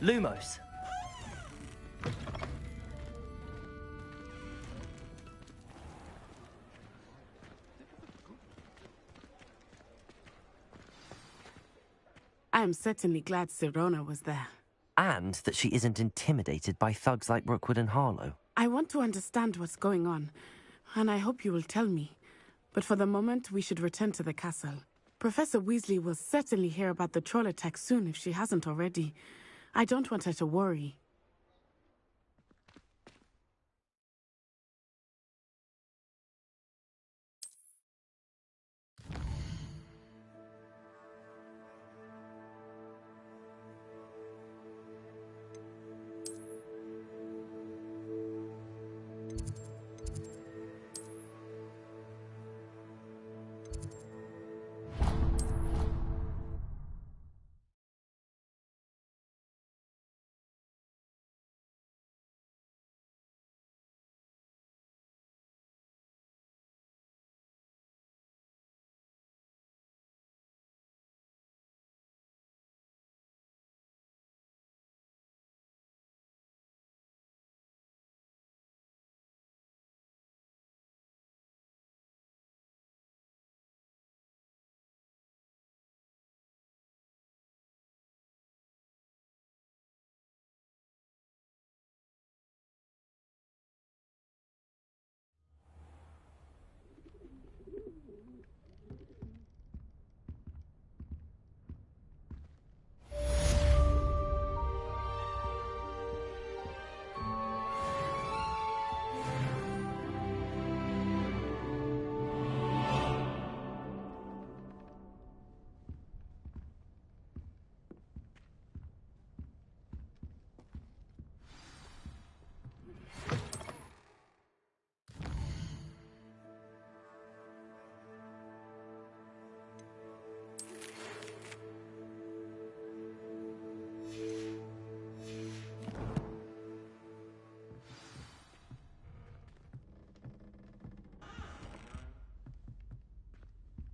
Lumos. I am certainly glad Sirona was there. And that she isn't intimidated by thugs like Rookwood and Harlow. I want to understand what's going on, and I hope you will tell me. But for the moment, we should return to the castle. Professor Weasley will certainly hear about the troll attack soon if she hasn't already. I don't want her to worry.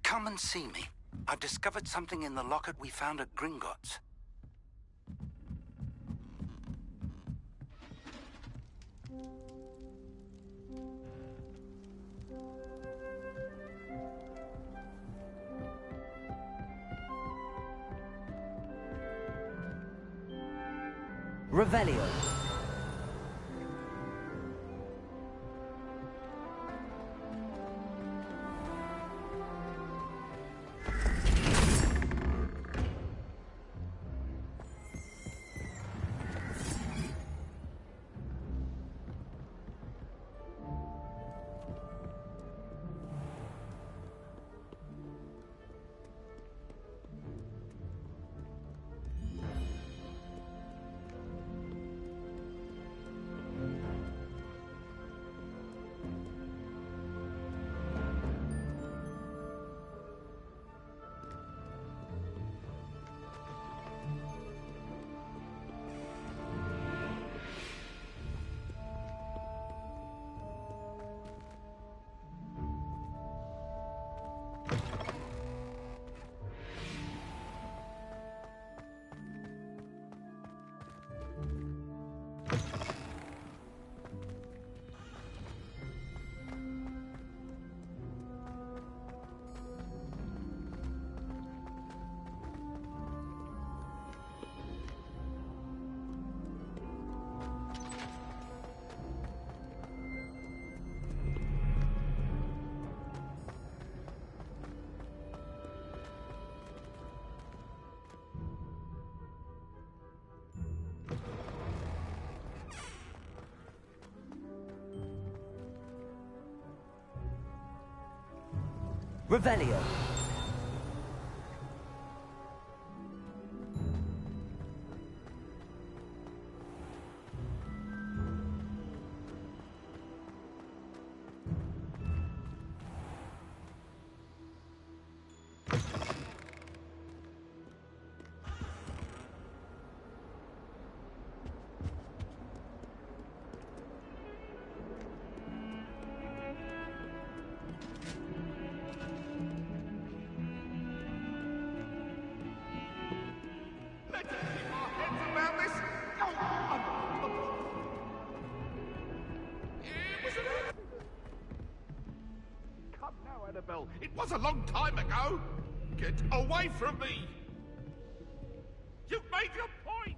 Come and see me. I've discovered something in the locket we found at Gringotts. Revelio. Revelio. Let's keep our heads around this Come now, Annabelle. It was a long time ago. Get away from me. You've made your point.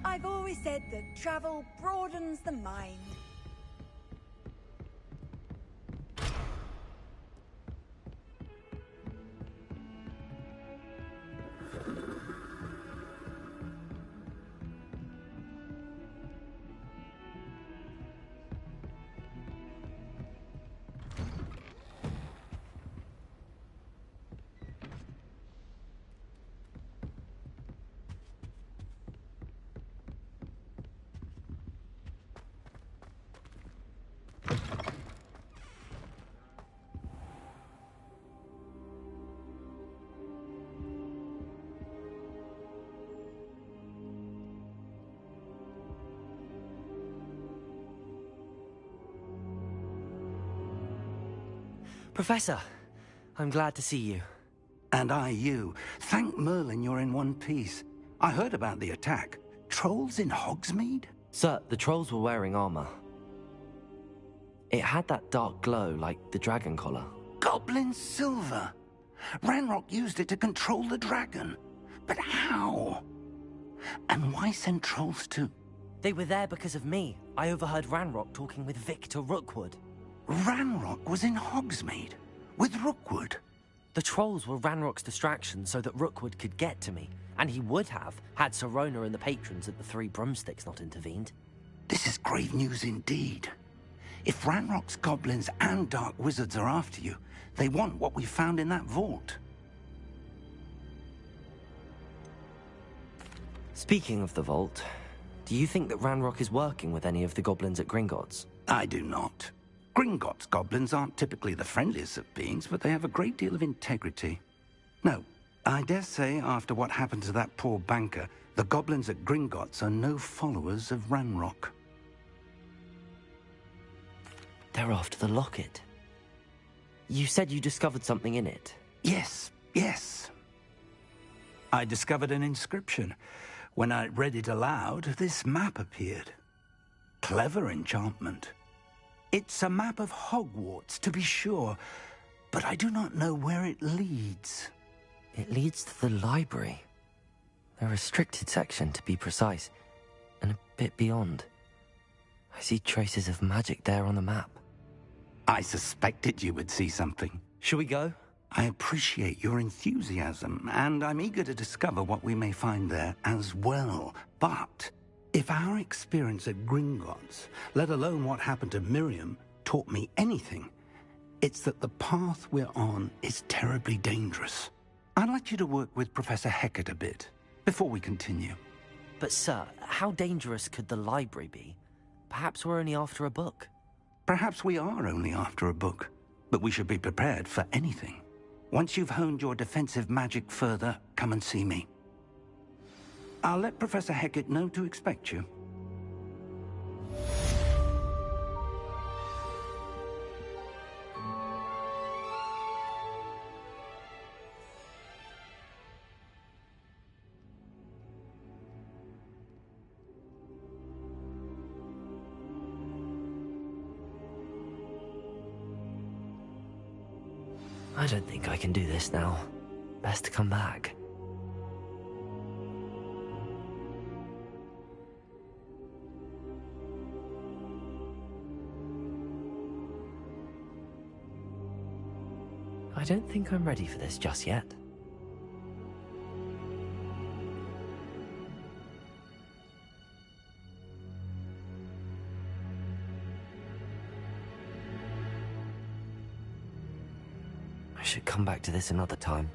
I've always said that travel broadens the mind. Professor, I'm glad to see you. And I you. Thank Merlin you're in one piece. I heard about the attack. Trolls in Hogsmeade? Sir, the trolls were wearing armor. It had that dark glow like the dragon collar. Goblin silver. Ranrock used it to control the dragon. But how? And why send trolls to... They were there because of me. I overheard Ranrock talking with Victor Rookwood. Ranrock was in Hogsmeade? With Rookwood? The trolls were Ranrock's distraction so that Rookwood could get to me. And he would have, had Sirona and the patrons at the Three Broomsticks not intervened. This is grave news indeed. If Ranrock's goblins and dark wizards are after you, they want what we found in that vault. Speaking of the vault, do you think that Ranrock is working with any of the goblins at Gringotts? I do not. Gringotts goblins aren't typically the friendliest of beings, but they have a great deal of integrity. No, I dare say after what happened to that poor banker, the goblins at Gringotts are no followers of Ranrock. They're after the locket. You said you discovered something in it. Yes. I discovered an inscription. When I read it aloud, this map appeared. Clever enchantment. It's a map of Hogwarts, to be sure, but I do not know where it leads. It leads to the library. The restricted section, to be precise, and a bit beyond. I see traces of magic there on the map. I suspected you would see something. Shall we go? I appreciate your enthusiasm, and I'm eager to discover what we may find there as well. But if our experience at Gringotts, let alone what happened to Miriam, taught me anything, it's that the path we're on is terribly dangerous. I'd like you to work with Professor Hecat a bit, before we continue. But sir, how dangerous could the library be? Perhaps we're only after a book. Perhaps we are only after a book, but we should be prepared for anything. Once you've honed your defensive magic further, come and see me. I'll let Professor Hecat know to expect you. I don't think I can do this now. Best to come back. I don't think I'm ready for this just yet. I should come back to this another time.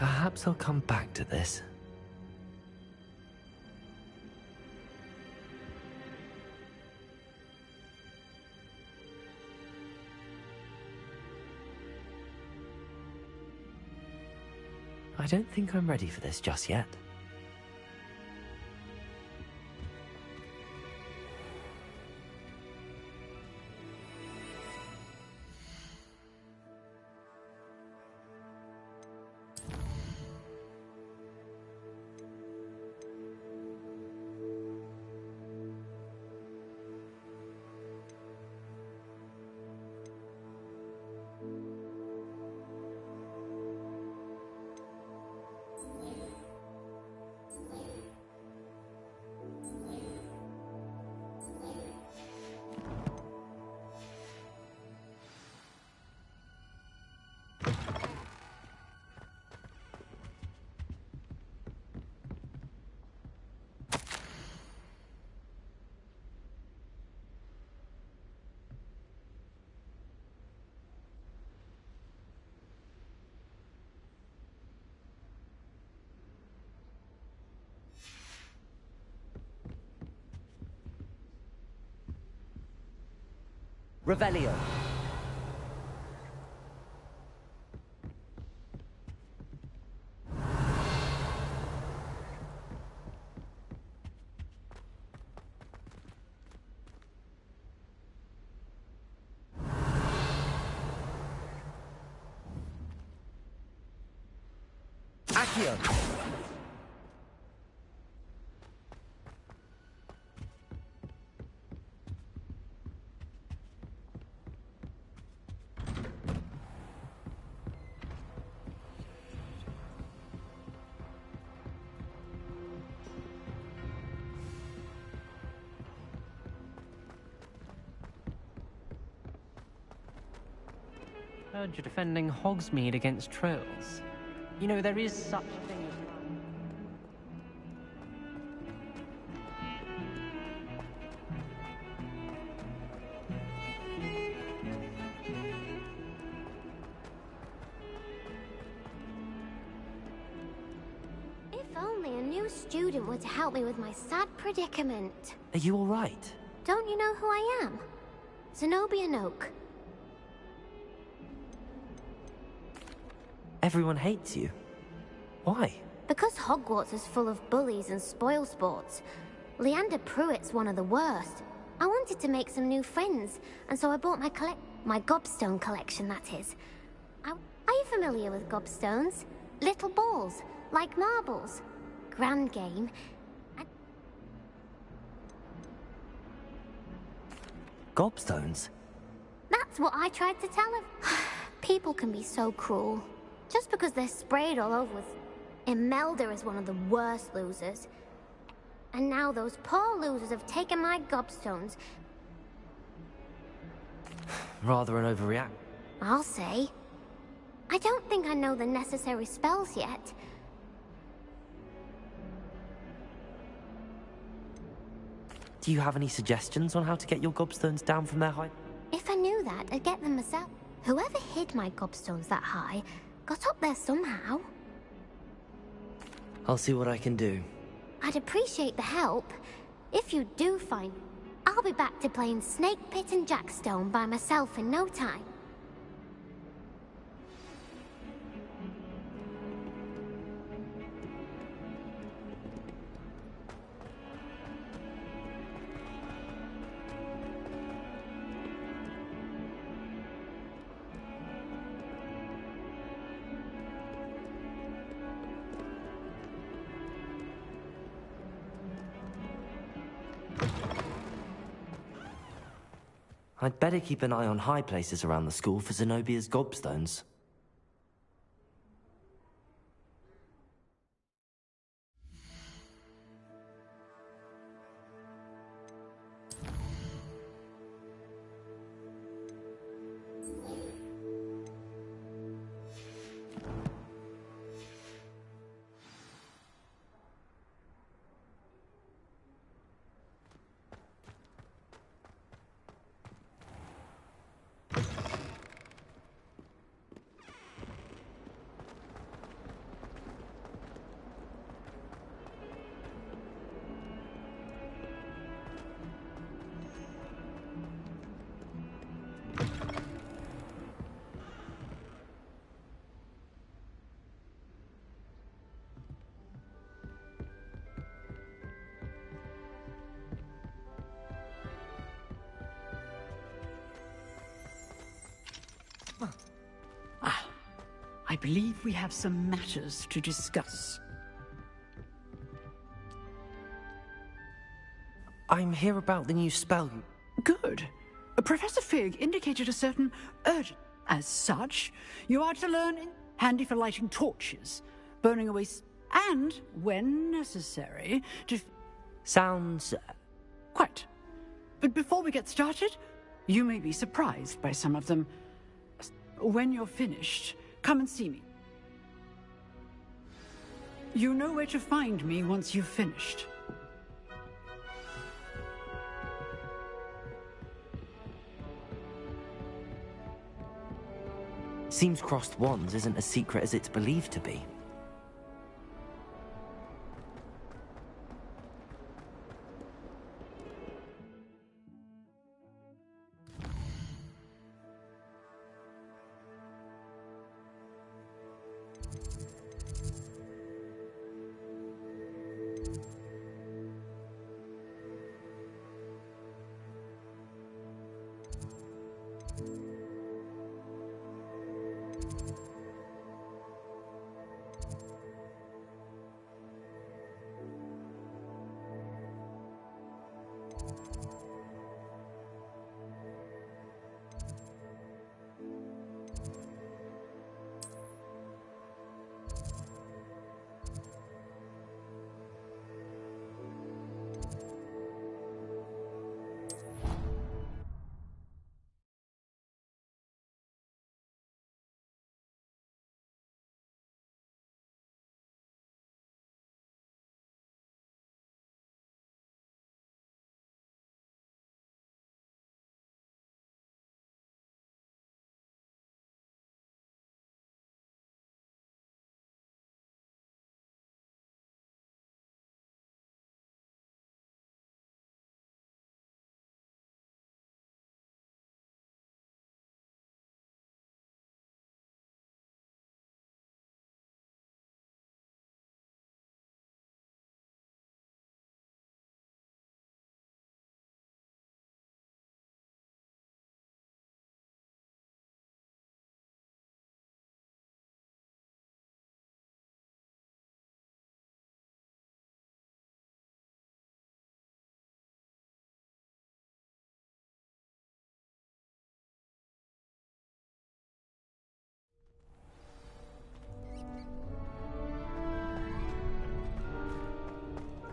Perhaps I'll come back to this. I don't think I'm ready for this just yet. Revelio. Accio. Heard you're defending Hogsmeade against trolls. You know, there is such a thing as... If only a new student were to help me with my sad predicament. Are you all right? Don't you know who I am? Zenobia Noak. Everyone hates you. Why? Because Hogwarts is full of bullies and spoilsports. Leander Pruitt's one of the worst. I wanted to make some new friends, and so I bought my gobstone collection, that is. Are you familiar with gobstones? Little balls, like marbles. Grand game. Gobstones? That's what I tried to tell him. People can be so cruel. Just because they're sprayed all over with... Imelda is one of the worst losers. And now those poor losers have taken my gobstones. Rather an overreact. I'll say. I don't think I know the necessary spells yet. Do you have any suggestions on how to get your gobstones down from their height? If I knew that, I'd get them myself. Whoever hid my gobstones that high got up there somehow. I'll see what I can do. I'd appreciate the help. If you do find... I'll be back to playing Snake Pit and Jackstone by myself in no time. I'd better keep an eye on high places around the school for Zenobia's gobstones. believe we have some matters to discuss. I'm here about the new spell. Good. Professor Fig indicated a certain urgency. As such, you are to learn handy for lighting torches, burning away, and, when necessary, to... Sounds... Quite. But before we get started, you may be surprised by some of them. When you're finished, come and see me. You know where to find me once you've finished. Seems crossed wands isn't as secret as it's believed to be.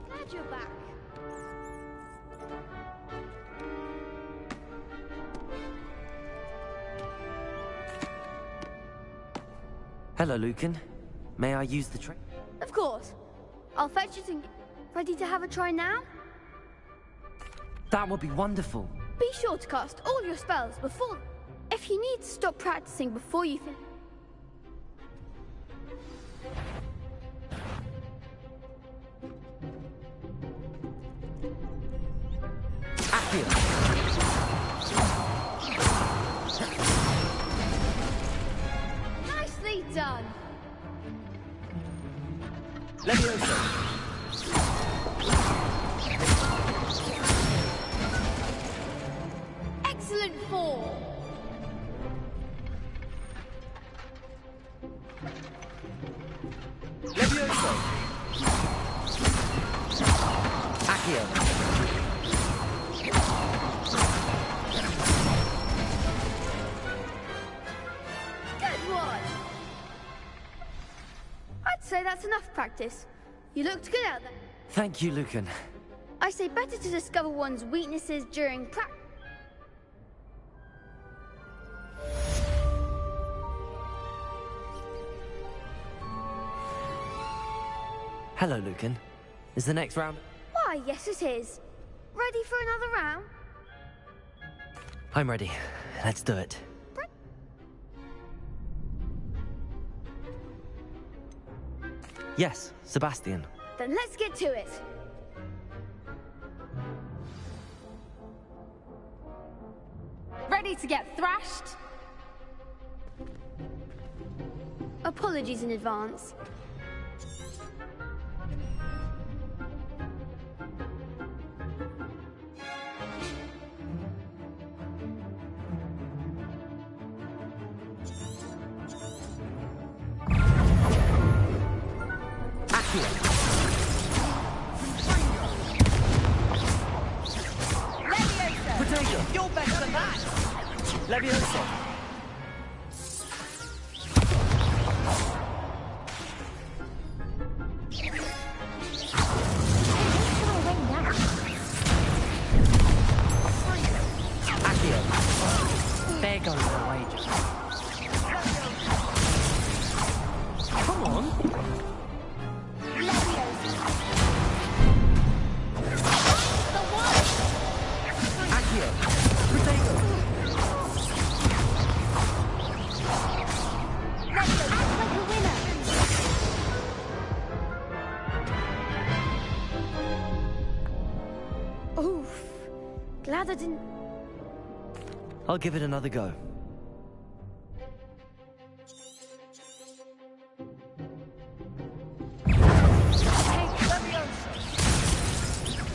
Glad you're back. Hello, Lucan. May I use the trick? Of course. I'll fetch it and... Ready to have a try now? That would be wonderful. Be sure to cast all your spells before... If you need to stop practicing before you finish... Nicely done. Levioso. Excellent fall. Levioso. Accio. Good one. I'd say that's enough practice. You looked good out there. Thank you, Lucan. I say better to discover one's weaknesses during practice. Hello, Lucan. Is the next round? Why, yes it is. Ready for another round? I'm ready. Let's do it. Yes, Sebastian. Then let's get to it. Ready to get thrashed? Apologies in advance. Levioso! Accio. There goes the wager. Come on. Accio! Protego! Oof. Glad I didn't... I'll give it another go.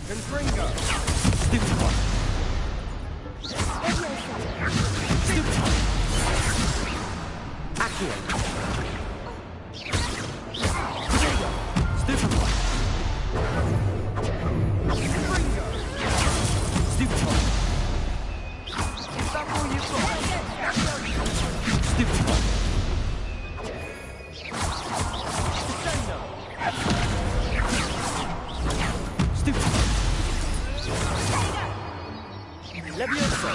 Confringo! Stupid one. Stupid one. Accio. Stupid one. Stupid one. Is that all you've got? Stupid one. Stupid one. Levioso!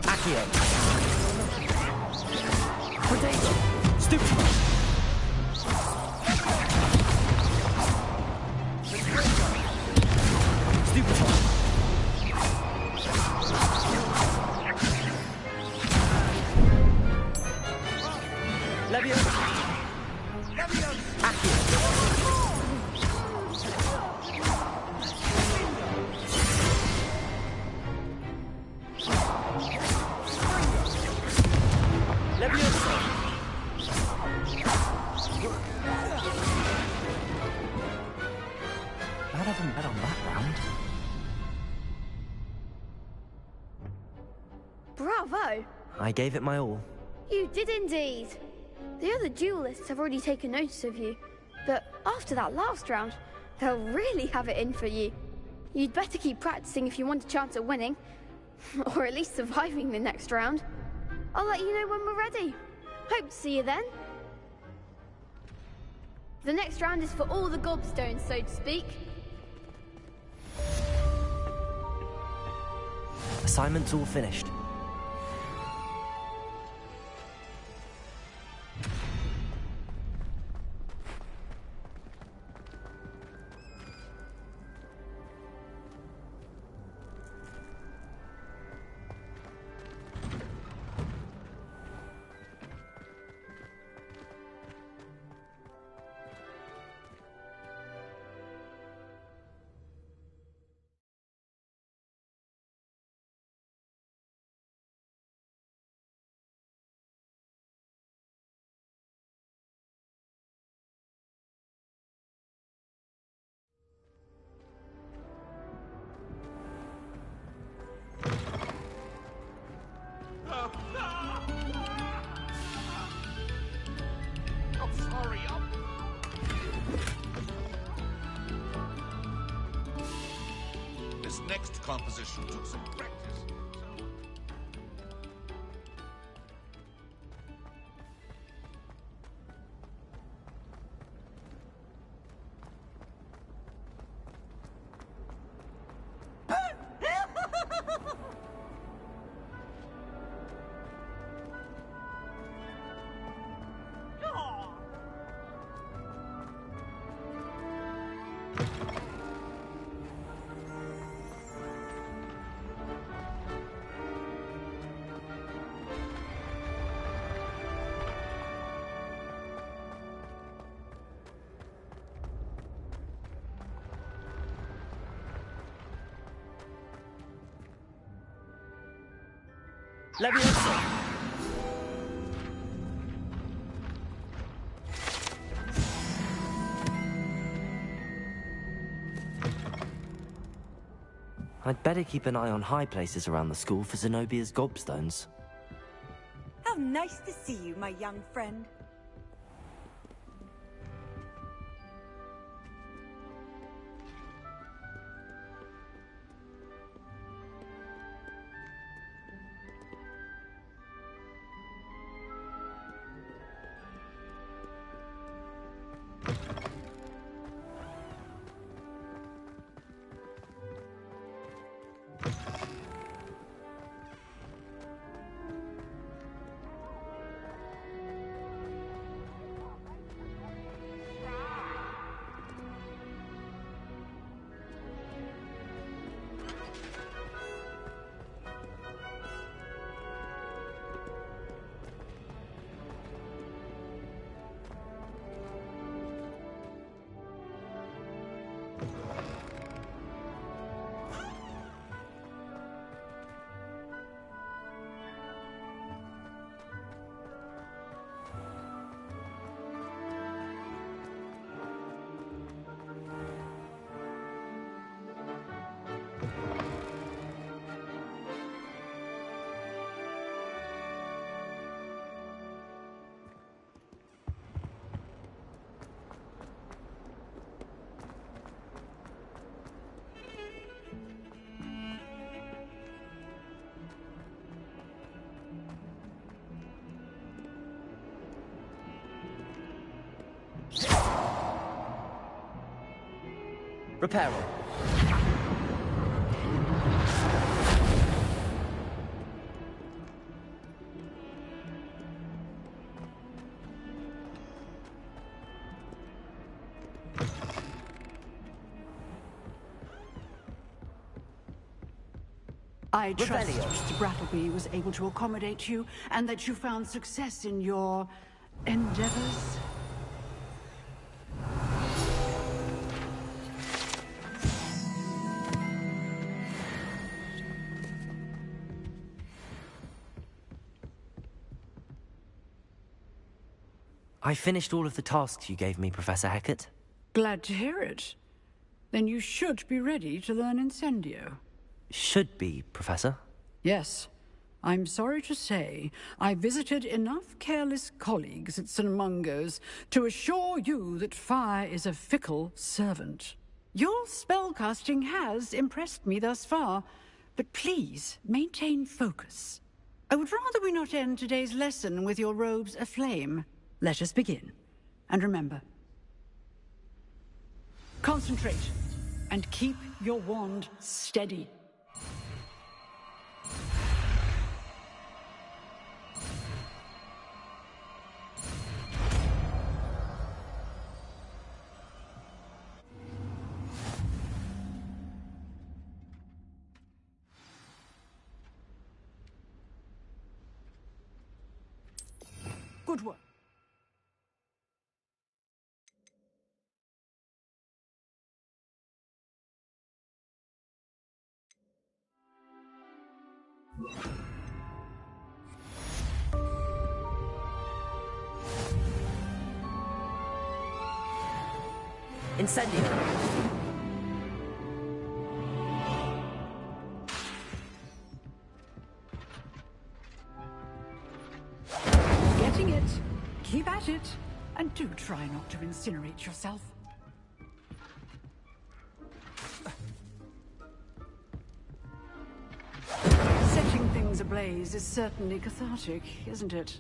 Accio. Protego. Stupid one. Stupid one. Levioso! Glad I didn't bet on that round. Bravo! I gave it my all. You did indeed. The other duelists have already taken notice of you, but after that last round, they'll really have it in for you. You'd better keep practicing if you want a chance at winning, or at least surviving the next round. I'll let you know when we're ready. Hope to see you then. The next round is for all the gobstones, so to speak. Assignment's all finished. I'm sorry, This next composition took some practice. Levioso! I'd better keep an eye on high places around the school for Zenobia's gobstones. How nice to see you, my young friend. Repairing. I trust Revelio. Mr. Brattleby was able to accommodate you, and that you found success in your endeavors. I finished all of the tasks you gave me, Professor Hecat. Glad to hear it. Then you should be ready to learn Incendio. Should be, Professor. Yes. I'm sorry to say, I visited enough careless colleagues at St. Mungo's to assure you that fire is a fickle servant. Your spellcasting has impressed me thus far, but please maintain focus. I would rather we not end today's lesson with your robes aflame. Let us begin. And remember, concentrate and keep your wand steady. Good work. Incendio. Getting it. Keep at it. And do try not to incinerate yourself. Setting things ablaze is certainly cathartic, isn't it?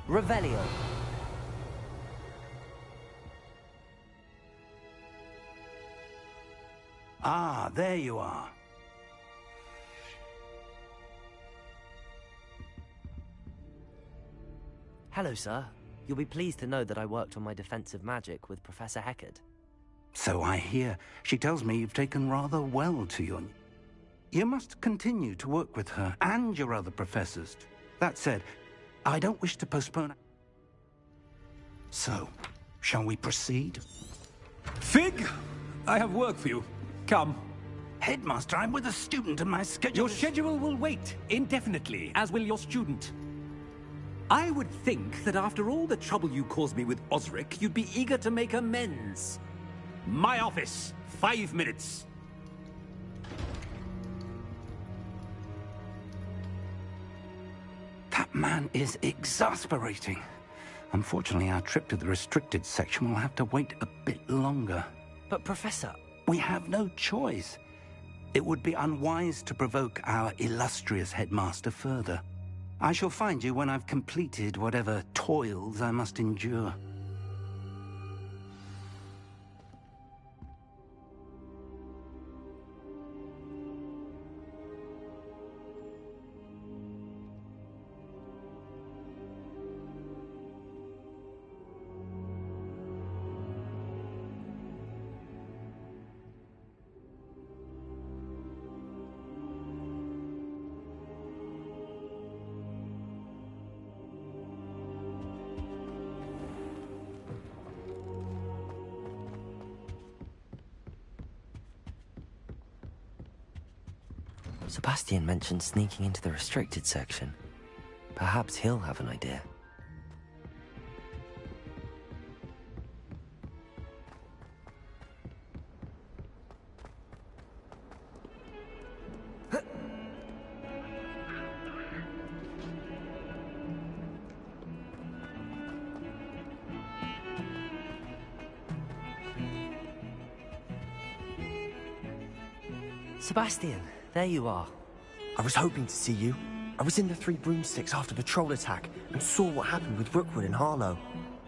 Revelio. Ah, there you are. Hello, sir. You'll be pleased to know that I worked on my defensive magic with Professor Hecat. So I hear. She tells me you've taken rather well to your... You must continue to work with her and your other professors. That said, I don't wish to postpone... So, shall we proceed? Fig, I have work for you. Come. Headmaster, I'm with a student and my schedule... Your schedule will wait indefinitely, as will your student. I would think that after all the trouble you caused me with Osric, you'd be eager to make amends. My office, 5 minutes. That man is exasperating. Unfortunately, our trip to the restricted section will have to wait a bit longer. But, Professor... We have no choice. It would be unwise to provoke our illustrious headmaster further. I shall find you when I've completed whatever toils I must endure. Sebastian mentioned sneaking into the restricted section. Perhaps he'll have an idea. Sebastian, there you are. I was hoping to see you. I was in the Three Broomsticks after the troll attack and saw what happened with Rookwood and Harlow.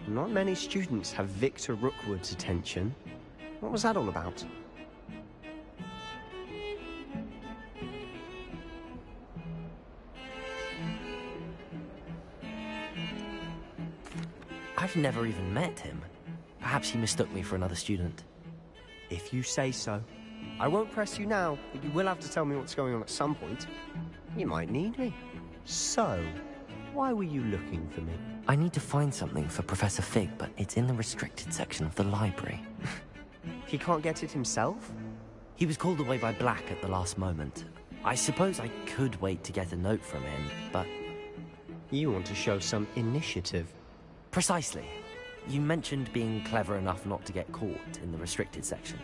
Not many students have Victor Rookwood's attention. What was that all about? I've never even met him. Perhaps he mistook me for another student. If you say so. I won't press you now, but you will have to tell me what's going on at some point. You might need me. So, why were you looking for me? I need to find something for Professor Fig, but it's in the restricted section of the library. He can't get it himself? He was called away by Black at the last moment. I suppose I could wait to get a note from him, but... You want to show some initiative. Precisely. You mentioned being clever enough not to get caught in the restricted section.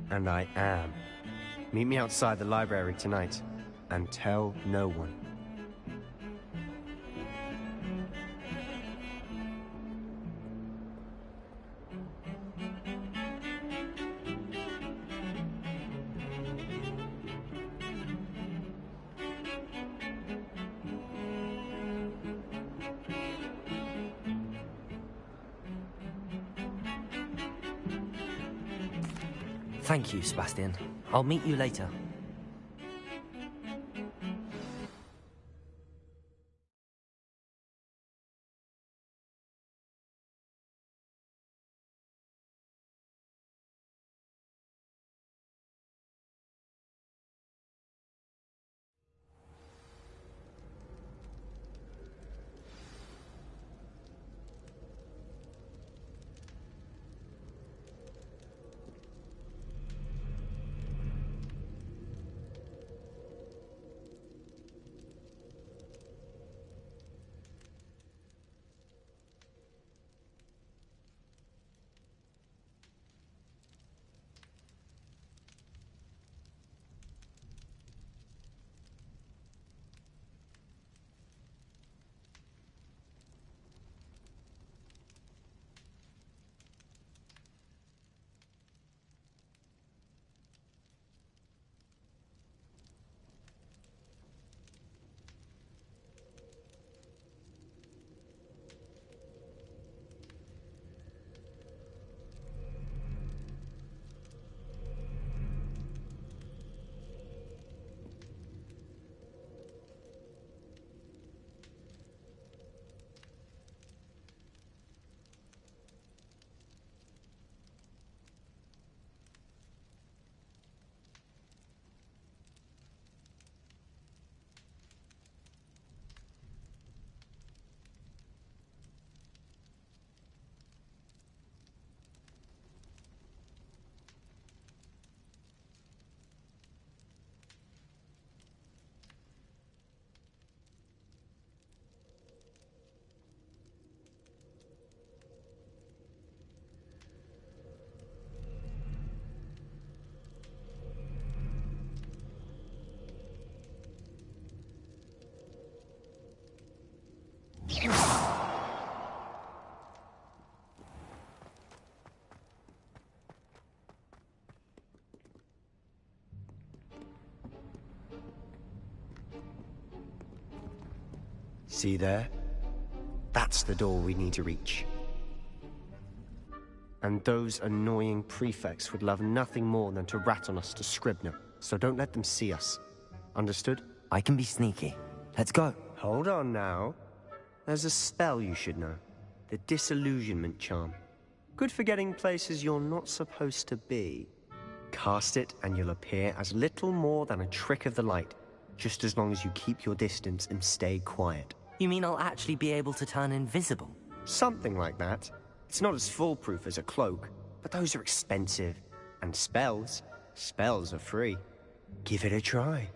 And I am. Meet me outside the library tonight, and tell no one. Thank you, Sebastian. I'll meet you later. See there? That's the door we need to reach. And those annoying prefects would love nothing more than to rat on us to Scribner, so don't let them see us. Understood? I can be sneaky. Let's go. Hold on now. There's a spell you should know. The Disillusionment Charm. Good for getting places you're not supposed to be. Cast it and you'll appear as little more than a trick of the light, just as long as you keep your distance and stay quiet. You mean I'll actually be able to turn invisible? Something like that. It's not as foolproof as a cloak, but those are expensive. And spells are free. Give it a try.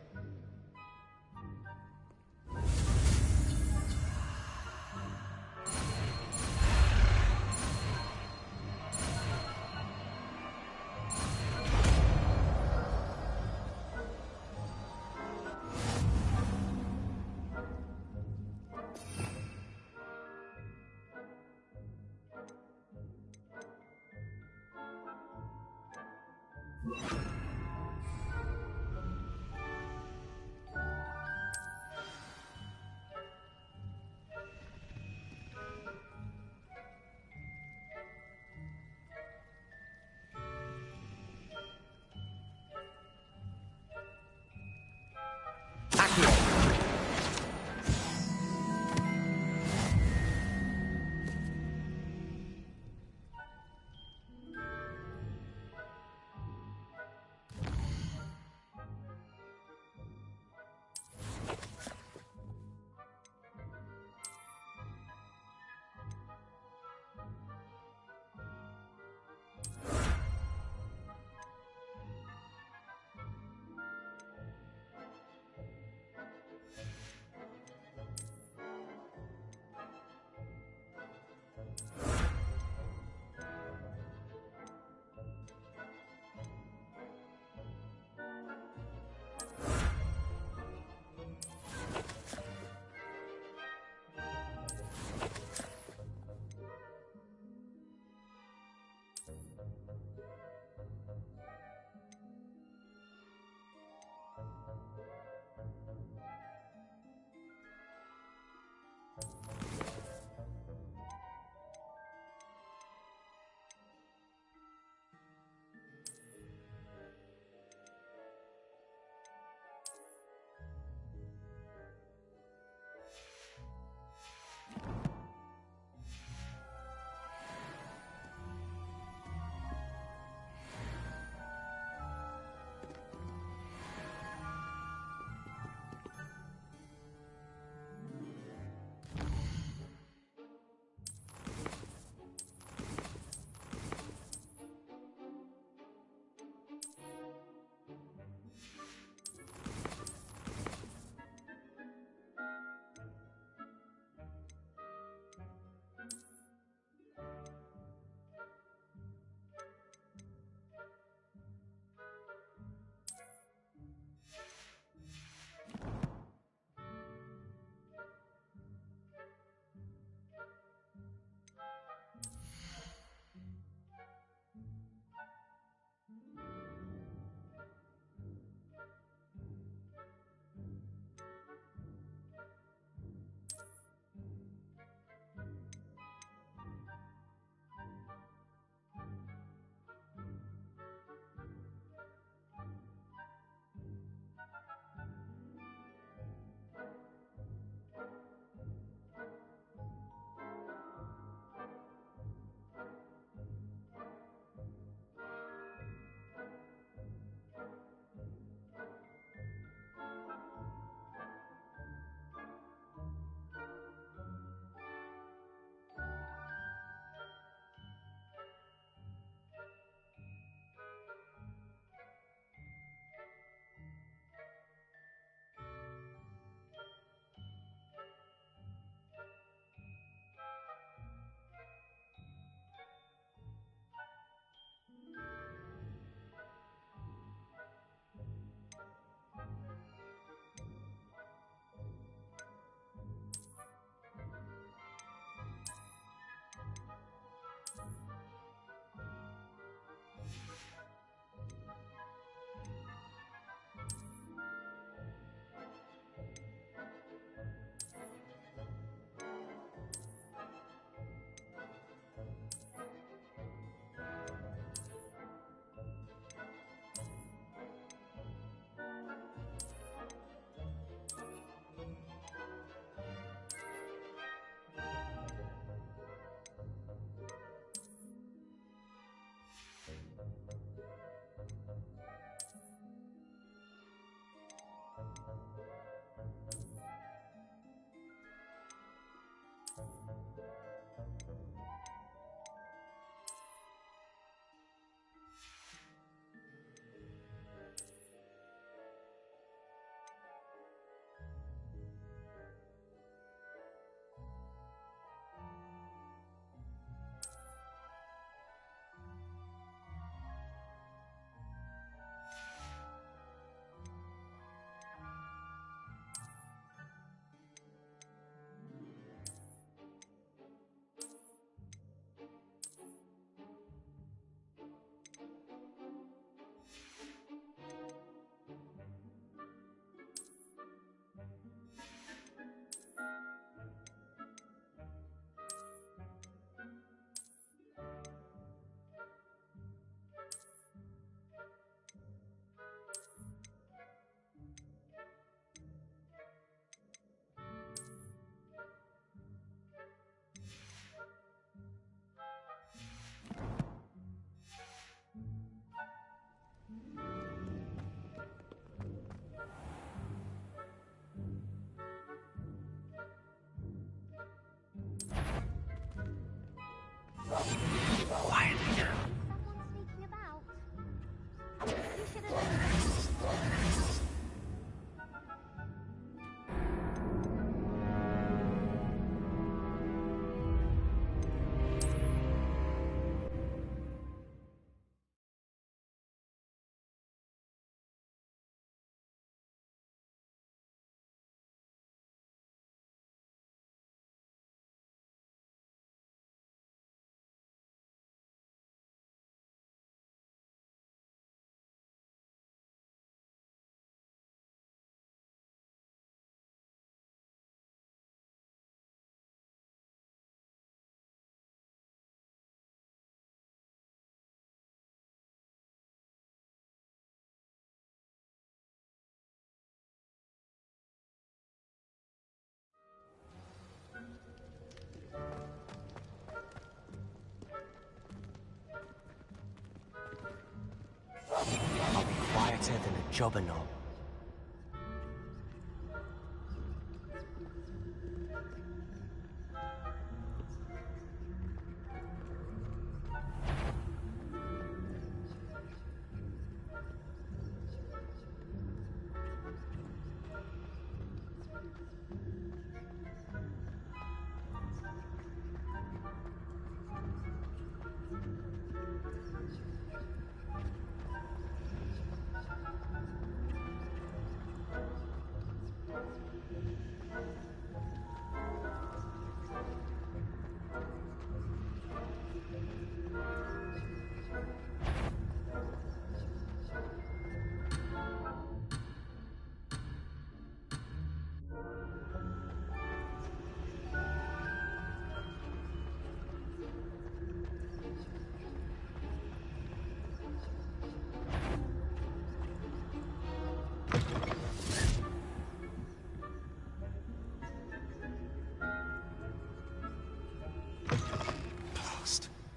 job or not.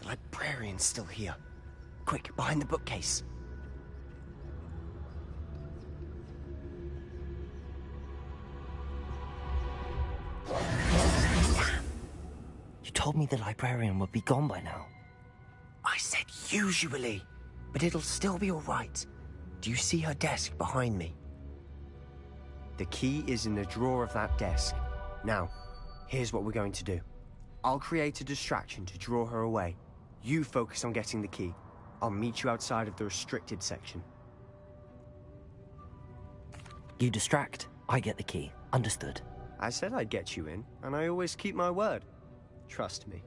The librarian's still here. Quick, behind the bookcase. You told me the librarian would be gone by now. I said usually, but it'll still be all right. Do you see her desk behind me? The key is in the drawer of that desk. Now, here's what we're going to do. I'll create a distraction to draw her away. You focus on getting the key. I'll meet you outside of the restricted section. You distract, I get the key. Understood. I said I'd get you in, and I always keep my word. Trust me.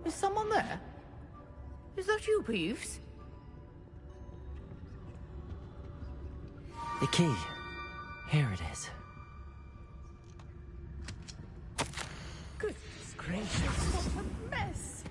Is someone there? Is that you, Peeves? The key. Here it is. Goodness gracious, what a mess!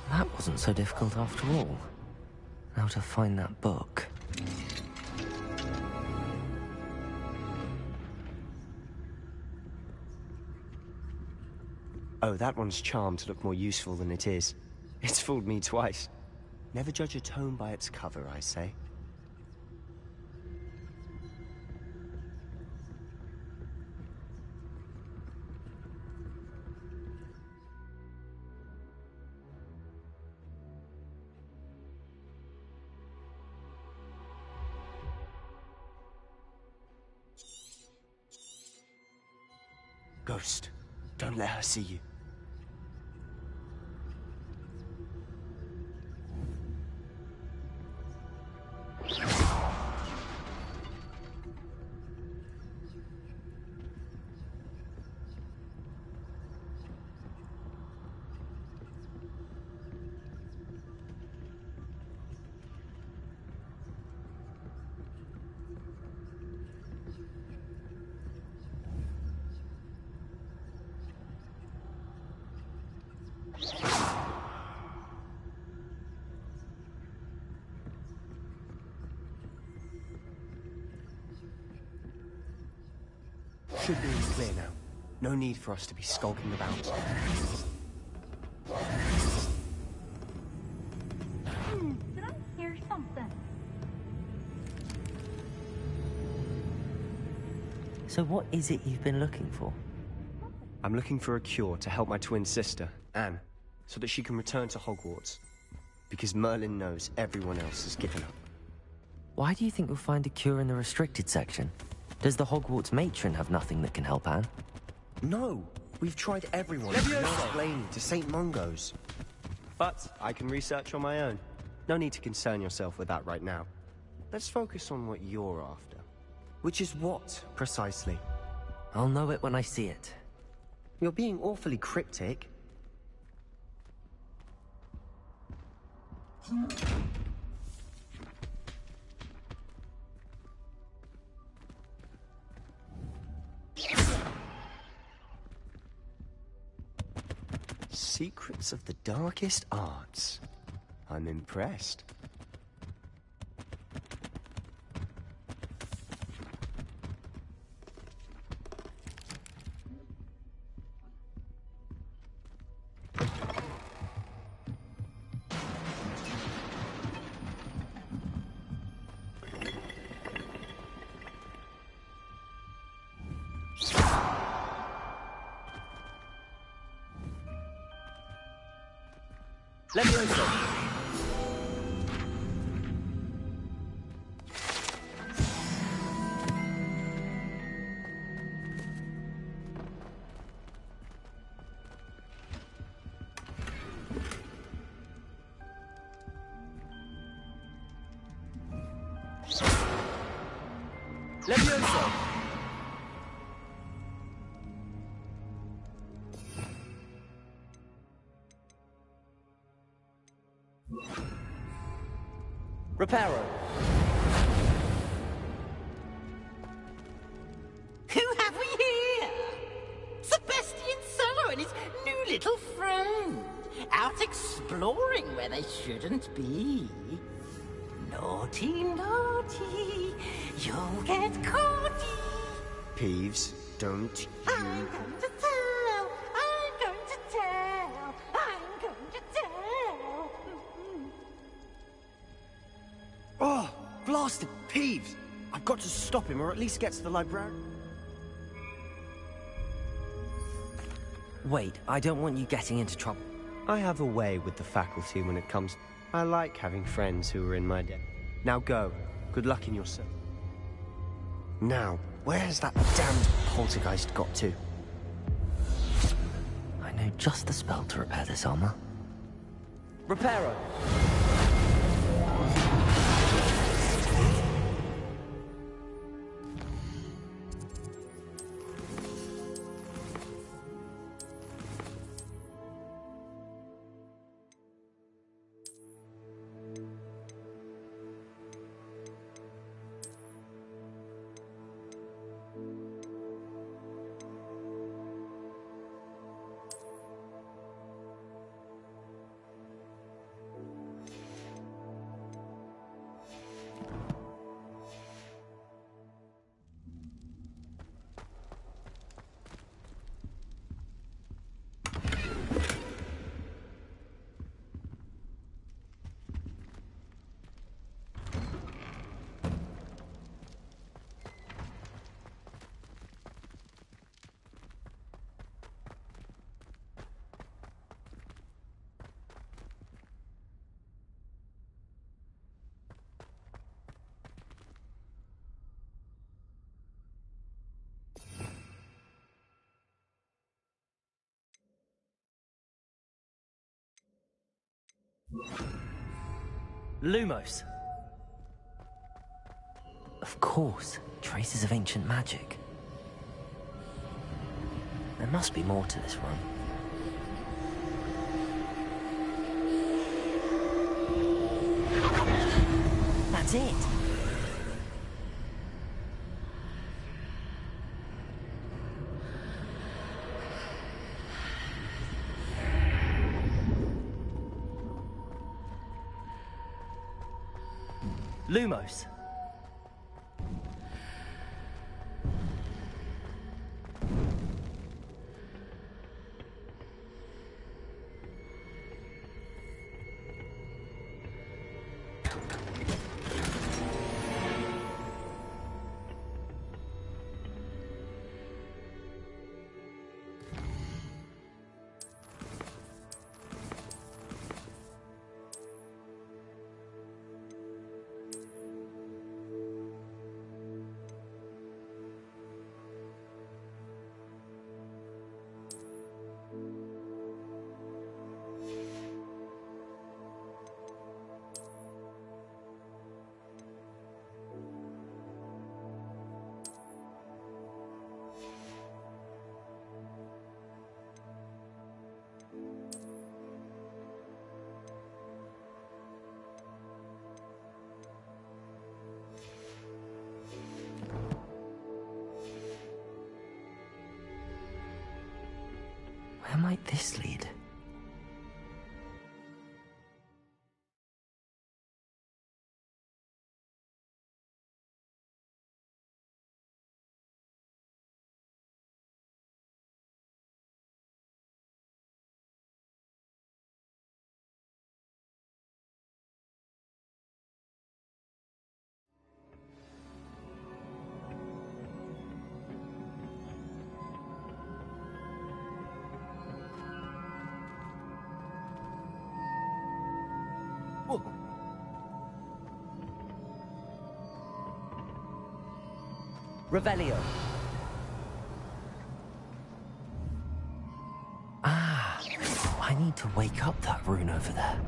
That wasn't so difficult after all. Now to find that book. Oh, that one's charmed to look more useful than it is. It's fooled me twice. Never judge a tome by its cover, I say. Ghost, don't let her see you. Should be in the clear now. No need for us to be skulking about. Did I hear something? So what is it you've been looking for? I'm looking for a cure to help my twin sister, Anne, so that she can return to Hogwarts. Because Merlin knows everyone else has given up. Why do you think we'll find a cure in the restricted section? Does the Hogwarts matron have nothing that can help Anne? No, we've tried everyone. Leviosa! Explaining to St. Mungo's. But I can research on my own. No need to concern yourself with that right now. Let's focus on what you're after. Which is what, precisely? I'll know it when I see it. You're being awfully cryptic. Secrets of the darkest arts. I'm impressed. Levioso! Levioso! Reparo. Who have we here? Sebastian Solo and his new little friend. Out exploring where they shouldn't be. Naughty, naughty. You'll get caughty. Peeves, don't you... I'm going to tell. I'm going to tell. I'm going to tell. Oh, blasted Peeves! I've got to stop him, or at least get to the library. Wait, I don't want you getting into trouble. I have a way with the faculty when it comes... I like having friends who are in my debt. Now go. Good luck in your search. Now, where's that damned poltergeist got to? I know just the spell to repair this armor. Reparo! Lumos. Of course, traces of ancient magic. There must be more to this run. That's it. Lumos. Where might this lead? Revelio. Ah, I need to wake up that rune over there.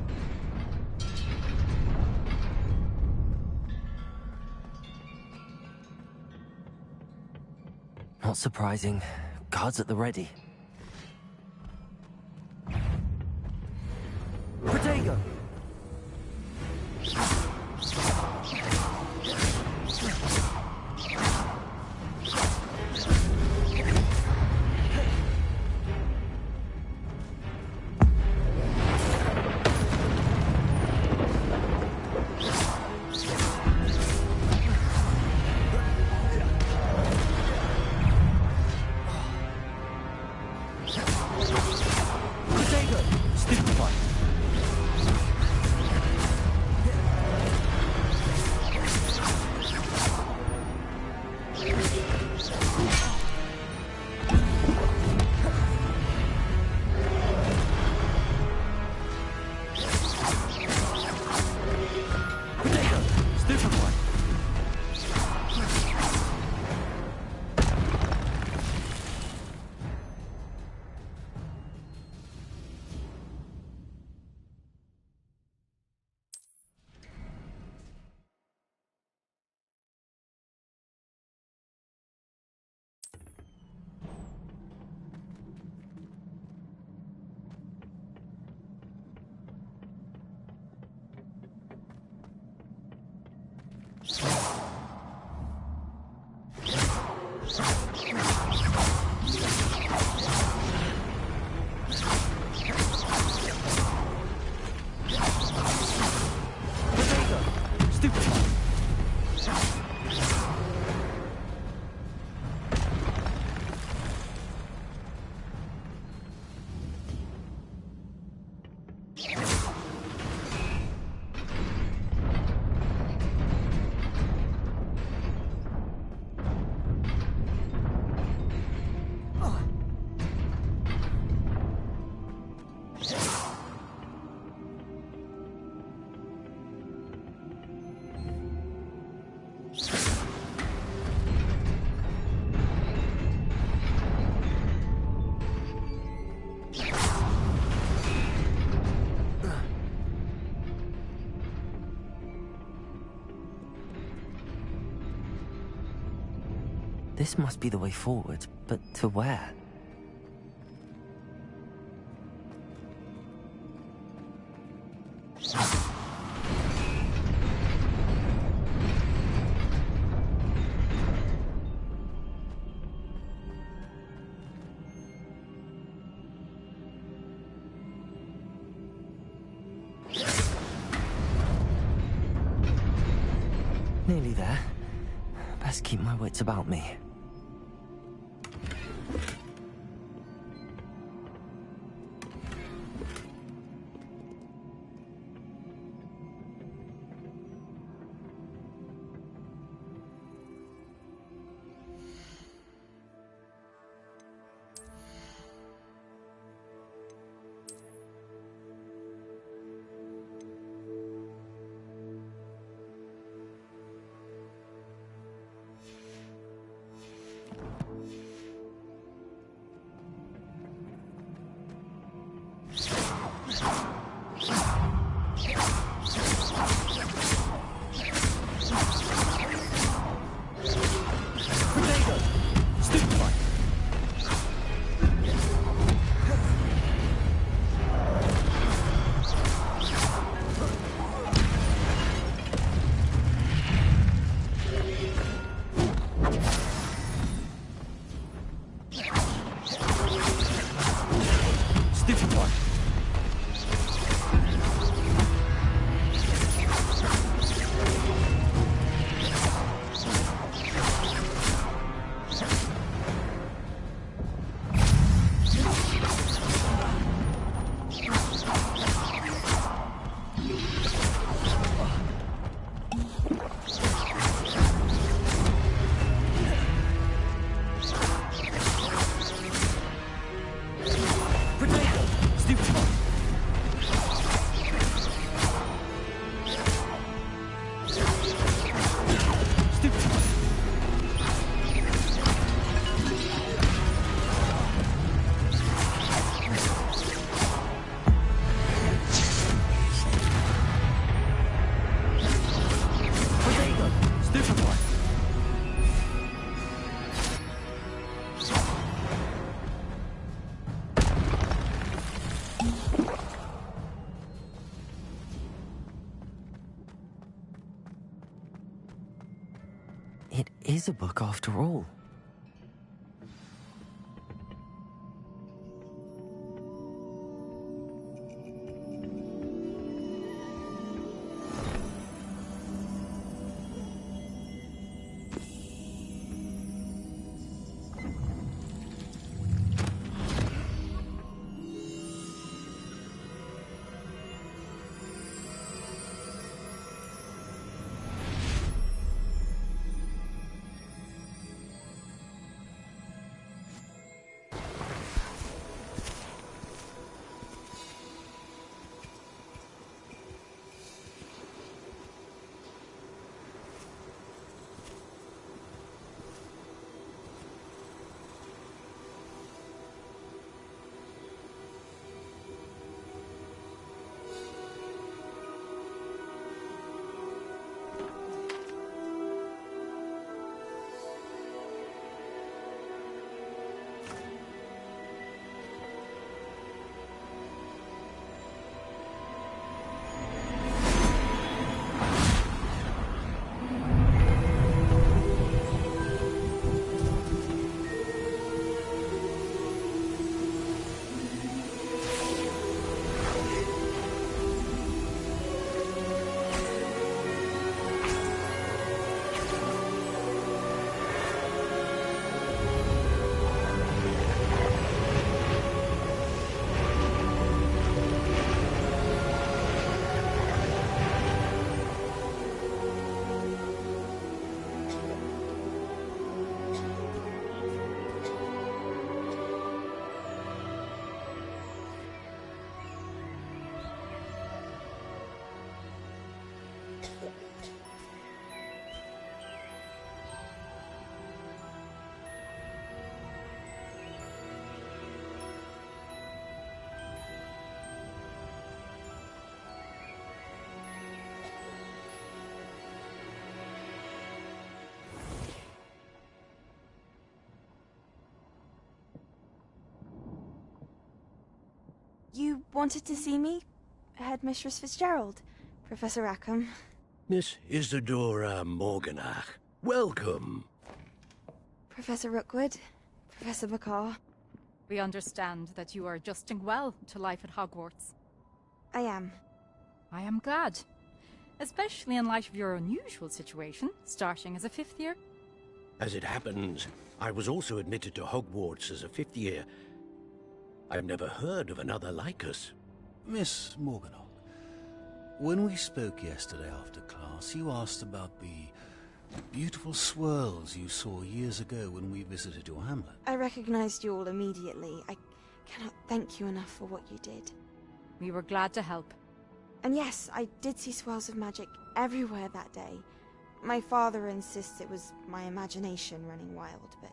Not surprising. Guards at the ready. Protego! This must be the way forward, but to where? Nearly there. Best keep my wits about me. Stupefy. It is a book after all. You wanted to see me? Headmistress Fitzgerald, Professor Rackham. Miss Isadora Morganach, welcome. Professor Rookwood, Professor McCaw. We understand that you are adjusting well to life at Hogwarts. I am. I am glad. Especially in light of your unusual situation, starting as a 5th year. As it happens, I was also admitted to Hogwarts as a 5th year. I've never heard of another like us. Miss Morganach, when we spoke yesterday after class, you asked about the beautiful swirls you saw years ago when we visited your hamlet. I recognized you all immediately. I cannot thank you enough for what you did. We were glad to help. And yes, I did see swirls of magic everywhere that day. My father insists it was my imagination running wild, but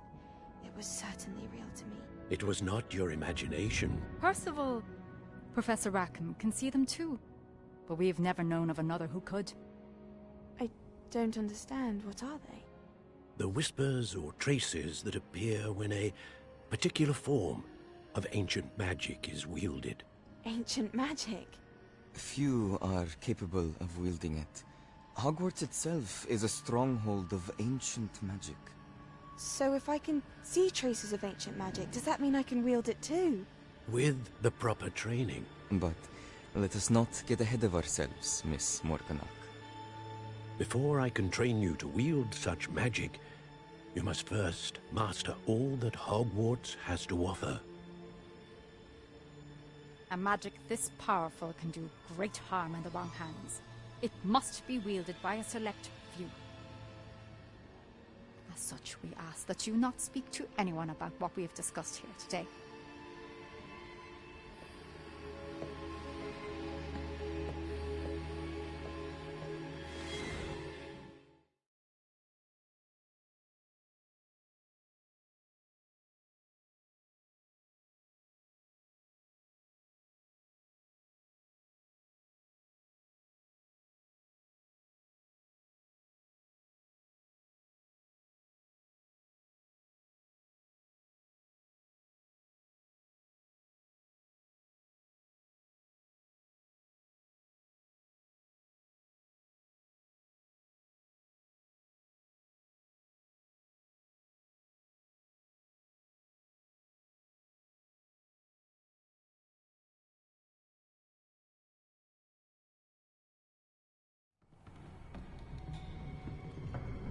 it was certainly real to me. It was not your imagination. Percival, Professor Rackham can see them too. But we've never known of another who could. I don't understand. What are they? The whispers or traces that appear when a particular form of ancient magic is wielded. Ancient magic? Few are capable of wielding it. Hogwarts itself is a stronghold of ancient magic. So if I can see traces of ancient magic, does that mean I can wield it too? with the proper training. But let us not get ahead of ourselves, Miss Morganach. Before I can train you to wield such magic, you must first master all that Hogwarts has to offer. A magic this powerful can do great harm in the wrong hands. It must be wielded by a select few. As such, we ask that you not speak to anyone about what we have discussed here today.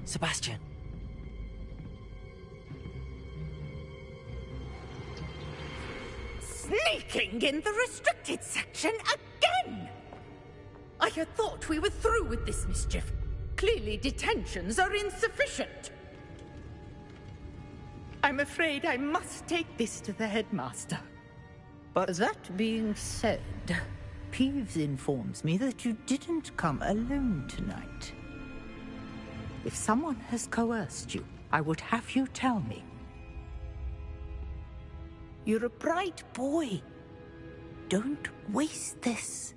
Sebastian! Sneaking in the restricted section again! I had thought we were through with this mischief. Clearly detentions are insufficient. I'm afraid I must take this to the headmaster. But that being said, Peeves informs me that you didn't come alone tonight. If someone has coerced you, I would have you tell me. You're a bright boy. Don't waste this.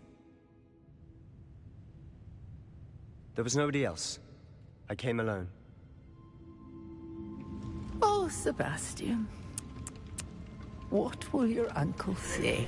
there was nobody else. I came alone. Oh, Sebastian. What will your uncle say?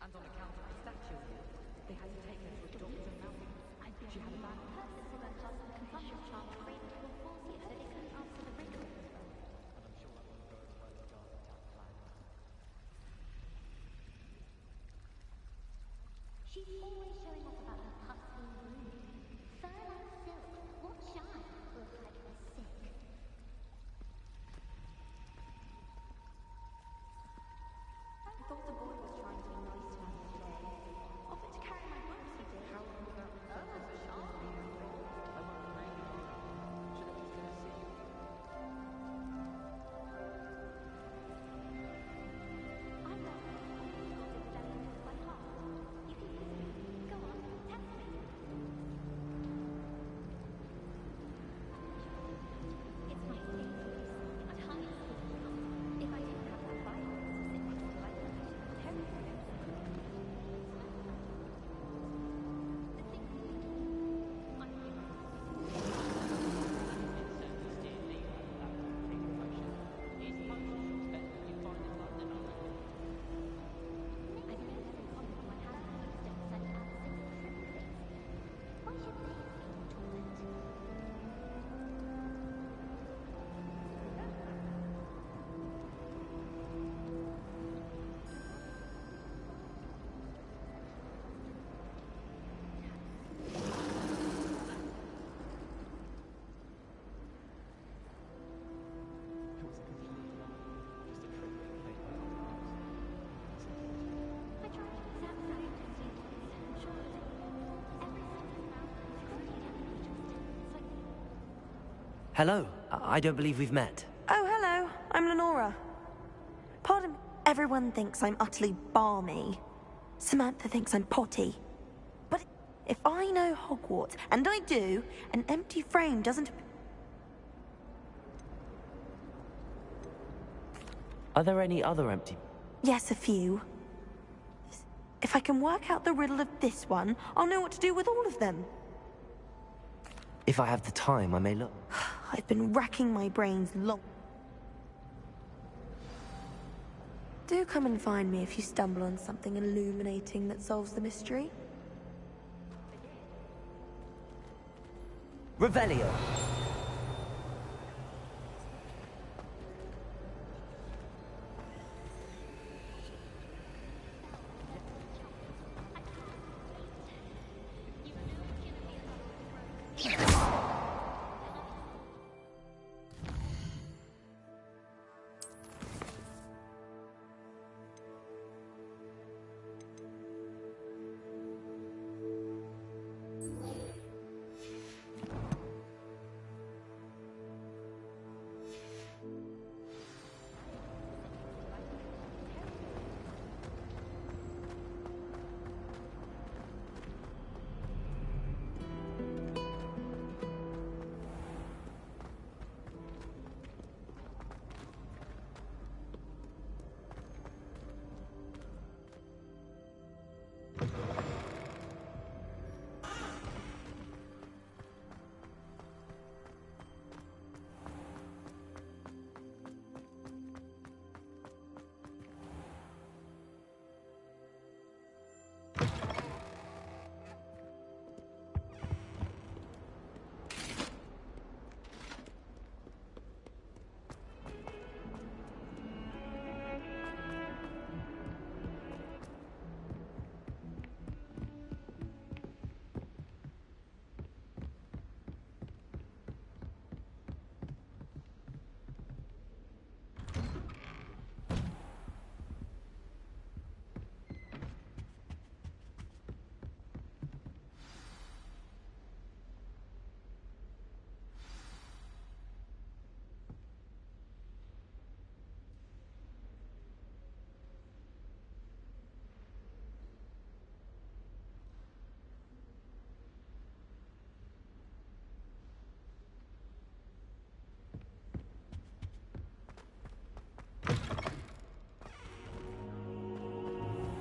And on account of the statue, they had to take her to a doctor now. She had a bad purpose for that just the consumption charm created will force you so they couldn't answer the riddle. And I'm sure that won't go over well with Darth plan. She's always showing off about her husky mood. Fur like silk, what shine? Look like they're sick. I thought the boy was trying to be nice to me today. Offered to carry my books, he did. How long ago? Oh, that's a sharp one. I won't be ready. Should have been to see you. I'm not. I've got it down by heart. You can kiss me. Hello. I don't believe we've met. Oh, hello. I'm Lenora. Pardon, everyone thinks I'm utterly balmy. Samantha thinks I'm potty. But if I know Hogwarts, and I do, an empty frame doesn't... Are there any other empty... Yes, a few. If I can work out the riddle of this one, I'll know what to do with all of them. If I have the time, I may look. I've been racking my brains long. Do come and find me if you stumble on something illuminating that solves the mystery. Revelio.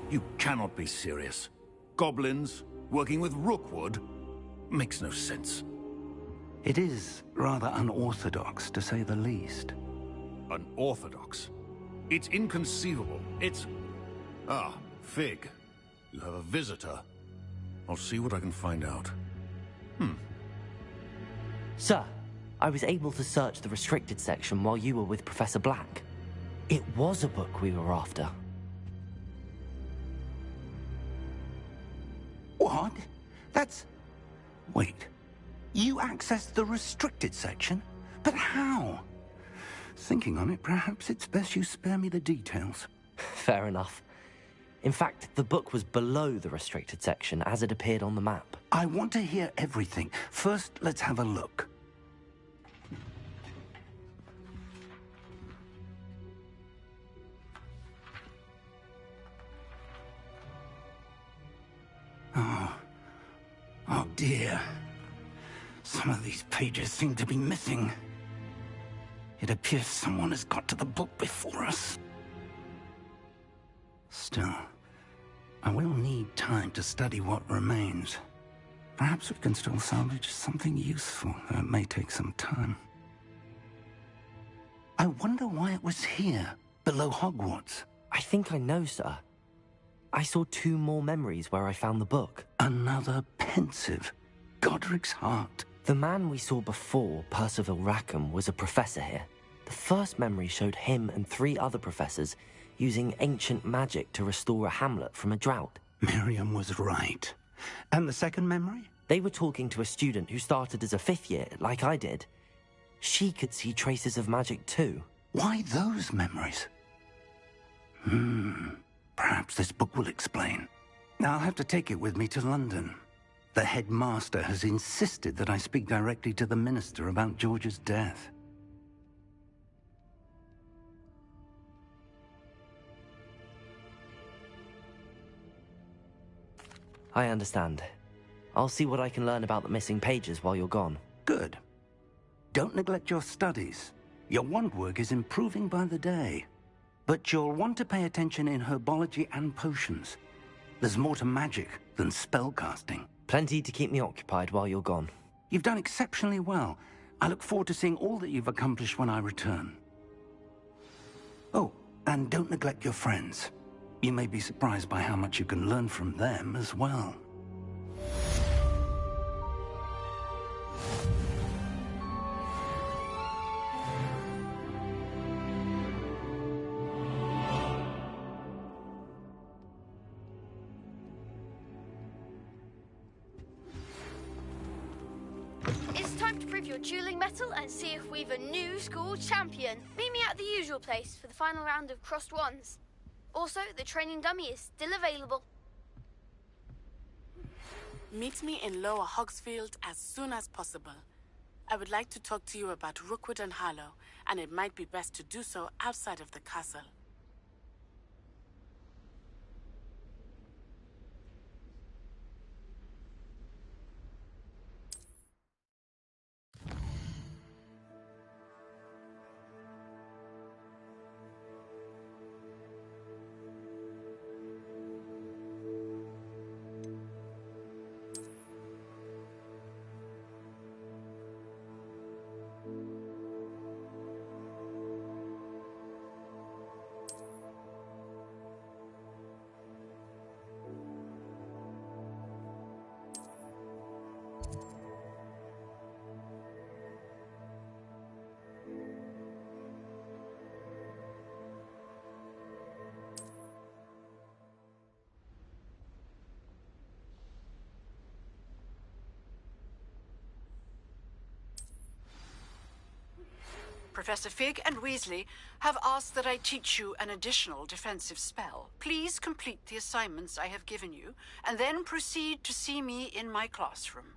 You cannot be serious. Goblins working with Rookwood? Makes no sense. It is rather unorthodox, to say the least. Unorthodox? It's inconceivable. It's... Ah, Fig. You have a visitor. I'll see what I can find out. Sir, I was able to search the restricted section while you were with Professor Black. It was a book we were after. What? That's... Wait. You accessed the restricted section? But how? Thinking on it, perhaps it's best you spare me the details. Fair enough. In fact, the book was below the restricted section as it appeared on the map. I want to hear everything. First, let's have a look. Oh dear. Some of these pages seem to be missing. It appears someone has got to the book before us. Still, I will need time to study what remains. Perhaps we can still salvage something useful, though it may take some time. I wonder why it was here, below Hogwarts. I think I know, sir. I saw 2 more memories where I found the book. Another pensive. Godric's heart. The man we saw before, Percival Rackham, was a professor here. The first memory showed him and 3 other professors using ancient magic to restore a hamlet from a drought. Miriam was right. And the second memory? They were talking to a student who started as a 5th year, like I did. She could see traces of magic too. Why those memories? Perhaps this book will explain. I'll have to take it with me to London. The headmaster has insisted that I speak directly to the minister about George's death. I understand. I'll see what I can learn about the missing pages while you're gone. Good. Don't neglect your studies. Your wand work is improving by the day. But you'll want to pay attention in herbology and potions. There's more to magic than spellcasting. Plenty to keep me occupied while you're gone. You've done exceptionally well. I look forward to seeing all that you've accomplished when I return. Oh, and don't neglect your friends. You may be surprised by how much you can learn from them as well. It's time to prove your dueling mettle and see if we've a new school champion. Meet me at the usual place for the final round of crossed wands. Also, the training dummy is still available. Meet me in Lower Hogsfield as soon as possible. I would like to talk to you about Rookwood and Harlow, and it might be best to do so outside of the castle. Professor Fig and Weasley have asked that I teach you an additional defensive spell. Please complete the assignments I have given you, and then proceed to see me in my classroom.